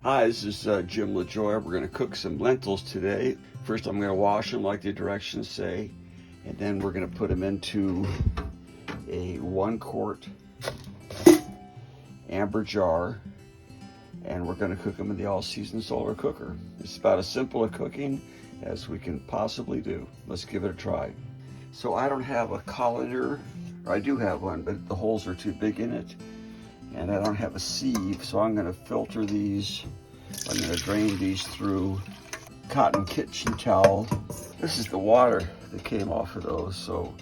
Hi, this is Jim LaJoy. We're going to cook some lentils today. First, I'm going to wash them like the directions say, and then we're going to put them into a 1-quart amber jar, and we're going to cook them in the all-season solar cooker. It's about as simple a cooking as we can possibly do. Let's give it a try. So I don't have a colander, or I do have one, but the holes are too big in it. And I don't have a sieve, so I'm going to filter these. I'm going to drain these through cotton kitchen towel. This is the water that came off of those, so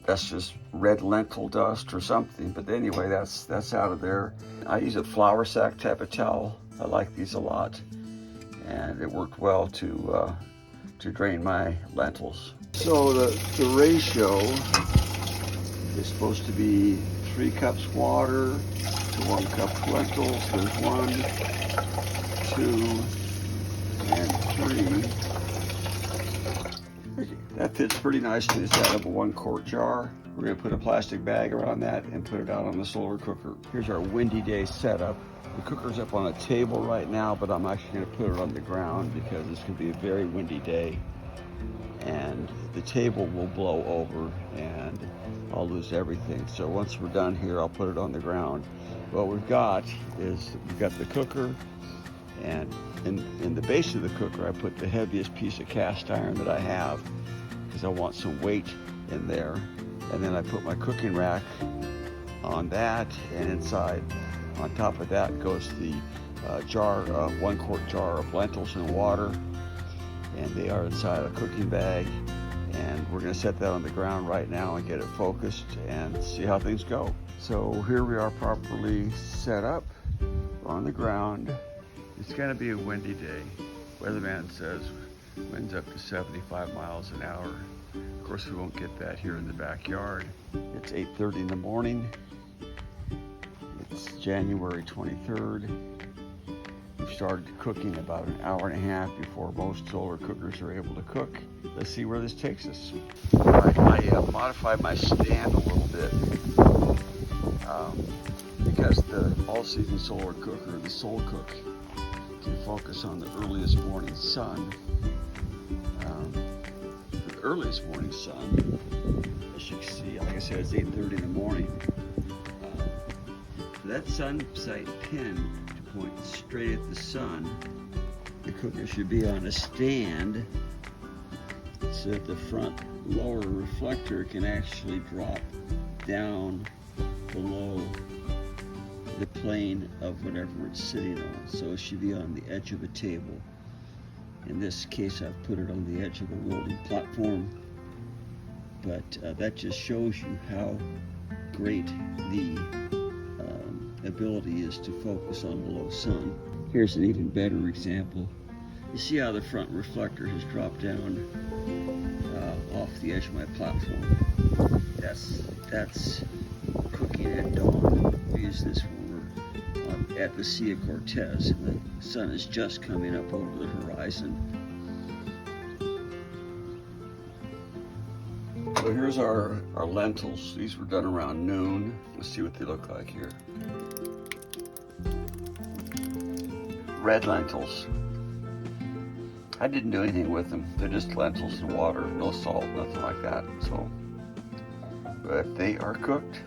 that's just red lentil dust or something. But anyway, that's out of there. I use a flour sack type of towel. I like these a lot, and it worked well to drain my lentils. So the ratio is supposed to be 3 cups water to 1 cup lentils. There's 1, 2, and 3. That fits pretty nicely inside of a 1-quart jar. We're going to put a plastic bag around that and put it out on the solar cooker. Here's our windy day setup. The cooker's up on a table right now, but I'm actually going to put it on the ground because it's going to be a very windy day. And the table will blow over and I'll lose everything. So once we're done here, I'll put it on the ground. What we've got is we've got the cooker, and in the base of the cooker, I put the heaviest piece of cast iron that I have because I want some weight in there. And then I put my cooking rack on that, and inside, on top of that, goes the 1-quart jar of lentils and water. And they are inside a cooking bag, and we're going to set that on the ground right now and get it focused and see how things go. So here we are, properly set up on the ground. It's going to be a windy day. Weatherman says winds up to 75 miles an hour. Of course, we won't get that here in the backyard. It's 8:30 in the morning. It's January 23rd. We started cooking about an hour and a half before most solar cookers are able to cook. Let's see where this takes us. I modified my stand a little bit because the all-season solar cooker, the Soul Cook, can focus on the earliest morning sun. The earliest morning sun, as you can see, like I said, it's 8:30 in the morning. That sun sight pin point straight at the sun. The cooker should be on a stand so that the front lower reflector can actually drop down below the plane of whatever it's sitting on. So it should be on the edge of a table. In this case, I've put it on the edge of a rolling platform, but that just shows you how great the ability is to focus on the low sun. Here's an even better example. You see how the front reflector has dropped down off the edge of my platform. That's cooking at dawn. We use this when we're at the Sea of Cortez and the sun is just coming up over the horizon. So here's our lentils. These were done around noon. Let's see what they look like here. Red lentils. I didn't do anything with them. They're just lentils and water, no salt, nothing like that. So, but they are cooked.